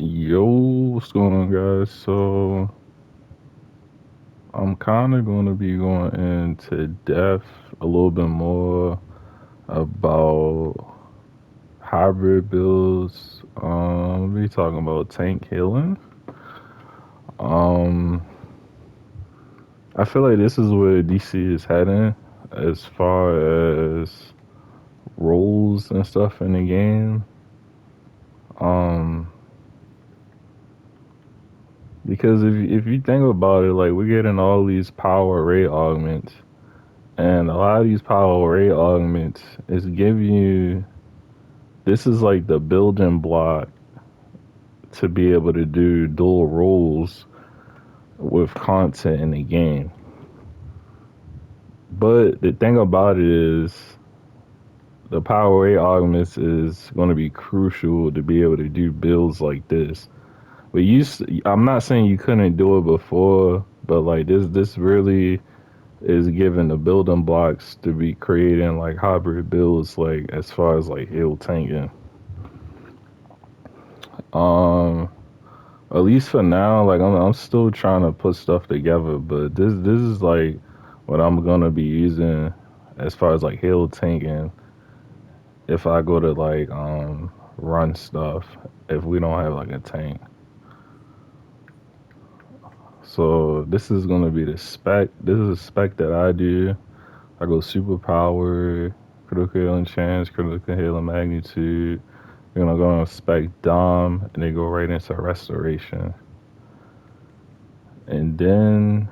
Yo, what's going on, guys? So, I'm kind of going to be going into depth a little bit more about hybrid builds. We'll be talking about tank healing. Um, I feel like this is where DC is heading as far as roles and stuff in the game. Um, because if you think about it, like we're getting all these power array augments. And a lot of these power array augments is giving you this is like the building block to be able to do dual roles with content in the game. But the thing about it is the power array augments is going to be crucial to be able to do builds like this. But I'm not saying you couldn't do it before, but like this really is given the building blocks to be creating like hybrid builds like as far as like heal tanking. Um at least for now, like I'm still trying to put stuff together, but this is like what I'm gonna be using as far as like heal tanking if I go to like run stuff if we don't have like a tank. So this is gonna be the spec. This is a spec that I do. I go superpower, critical healing chance, critical healing magnitude. You're gonna go on spec dom, and they go right into restoration. And then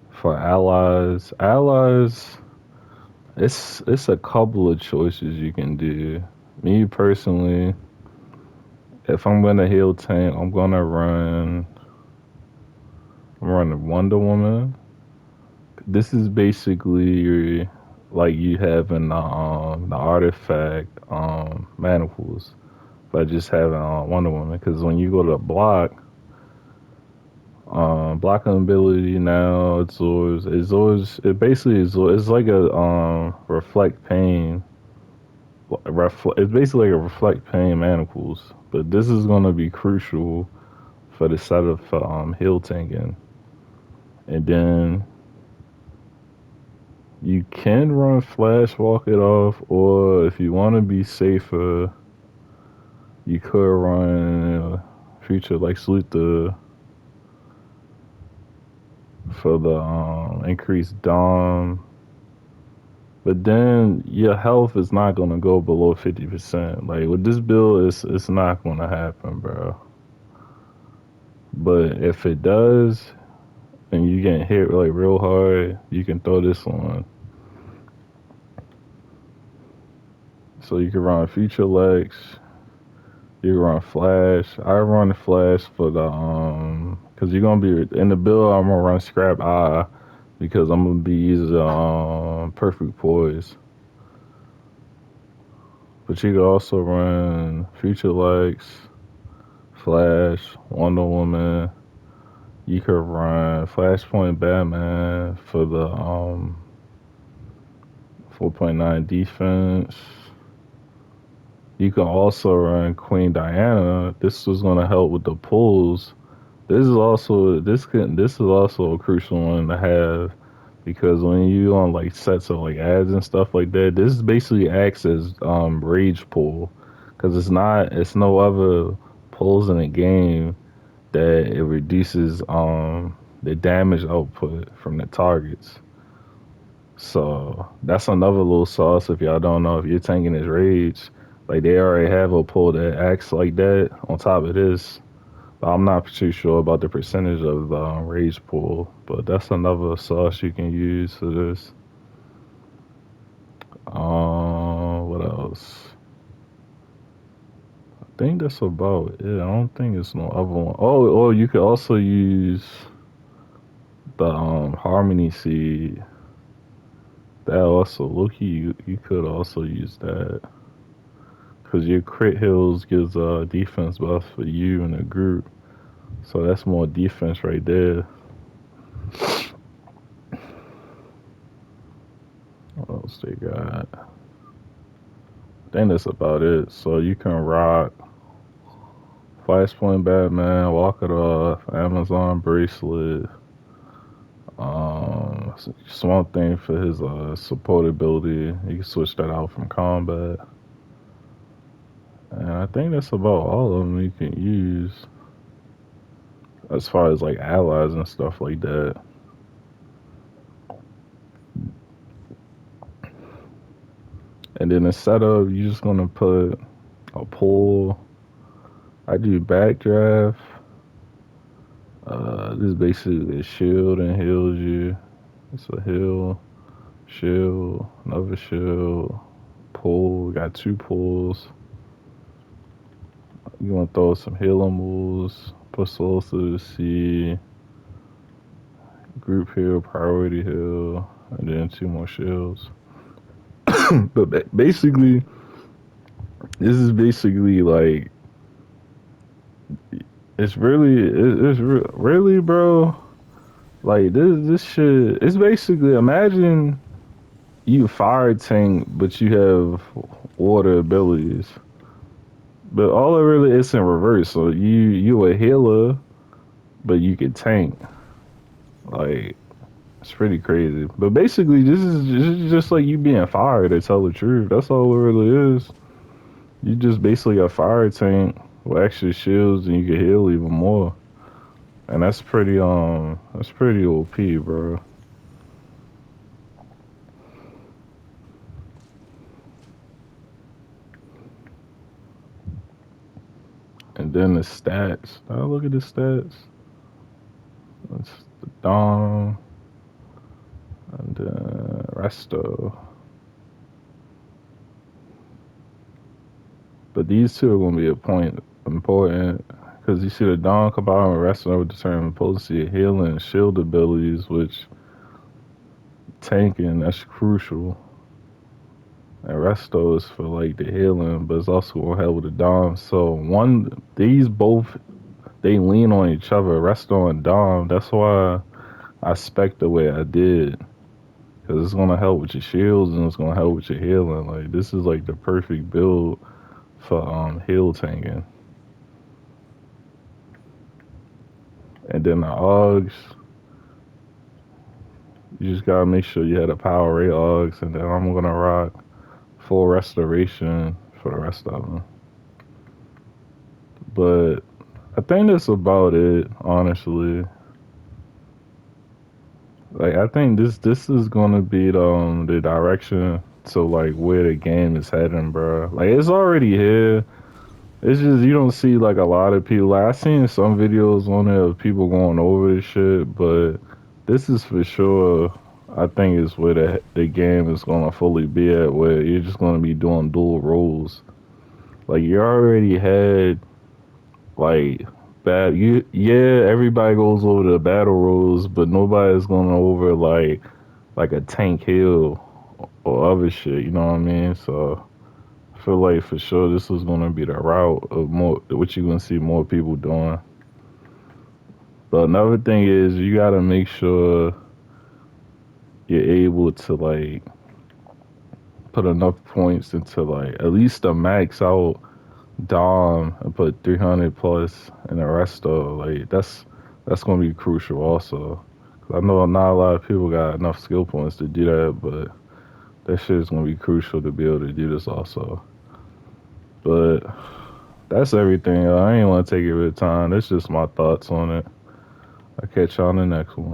for allies, it's a couple of choices you can do. Me personally, if I'm gonna heal tank, I'm running Wonder Woman. This is basically like you having the artifact manacles by just having Wonder Woman. Because when you go to block, blocking ability now it basically is it's like a reflect pain. It's basically like a reflect pain manacles, but this is gonna be crucial for the setup for heal tanking. And then you can run flash walk it off, or if you want to be safer, you could run feature like salute the for the increased dom. But then your health is not gonna go below 50%. Like with this build, it's not gonna happen, bro. But if it does, and you get hit like real hard, you can throw this on. So you can run future legs, you can run flash. I run flash for the because you're gonna be in the build. I'm gonna run scrap eye because I'm gonna be using perfect poise. But you can also run future legs, flash, Wonder Woman. You could run Flashpoint Batman for the 4.9 defense. You can also run Queen Diana. This was gonna help with the pulls. This is also a crucial one to have because when you on like sets of like ads and stuff like that, this basically acts as rage pull because it's no other pulls in the game that it reduces the damage output from the targets. So that's another little sauce if y'all don't know if you're tanking his rage. Like they already have a pull that acts like that on top of this. But I'm not too sure about the percentage of the rage pull, but that's another sauce you can use for this. What else? I think that's about it. I don't think it's no other one. Oh, you could also use the harmony seed. That also, Loki, you could also use that because your crit hills gives defense buff for you and the group, so that's more defense right there. What else they got? I think that's about it. So you can rock Flashpoint Batman, Walk It Off, Amazon bracelet, Swamp Thing for his support ability. You can switch that out from combat. And I think that's about all of them you can use as far as like allies and stuff like that. And then the setup, you're just gonna put a pull. I do backdraft. This is basically a shield and heals you. It's a heal, shield, another shield, pull. We got two pulls. You want to throw some healing moves, put souls to the sea, group heal, priority heal, and then two more shields. But basically, this is basically like really, bro. Like this shit. It's basically imagine you fire tank, but you have water abilities. But all it really is in reverse. So you a healer, but you can tank. Like it's pretty crazy. But basically, this is just like you being fired. To tell the truth, that's all it really is. You just basically a fire tank with extra shields, and you can heal even more. And that's pretty OP, bro. And then the stats. Now look at the stats. That's the Dom and Resto. But these two are gonna be a point important because you see the Dawn combined with Resto with determine potency, healing, and shield abilities, which tanking that's crucial. And Resto is for like the healing, but it's also gonna help with the Dom. So these both they lean on each other, Resto and Dom. That's why I spec the way I did. Cause it's gonna help with your shields and it's gonna help with your healing. Like this is like the perfect build for heal tanking. And then the Augs, you just gotta make sure you have the power rate Augs, and then I'm gonna rock full restoration for the rest of them. But I think that's about it, honestly. Like I think this is gonna be the direction to like where the game is heading, bro. Like it's already here. It's just you don't see like a lot of people. Like I seen some videos on there of people going over this shit, but this is for sure. I think is where the game is gonna fully be at, where you're just gonna be doing dual roles. Like you already had like yeah, everybody goes over the battle roles, but nobody's going over like a tank hill or other shit. You know what I mean? So I feel like for sure this is gonna be the route of more what you're gonna see more people doing. But another thing is you gotta make sure you're able to like put enough points into like at least the max out Dom and put 300 plus and the rest though. Like that's gonna be crucial also. 'Cause I know not a lot of people got enough skill points to do that, but that shit is gonna be crucial to be able to do this also. But that's everything. I ain't want to take your time. That's just my thoughts on it. I'll catch y'all on the next one.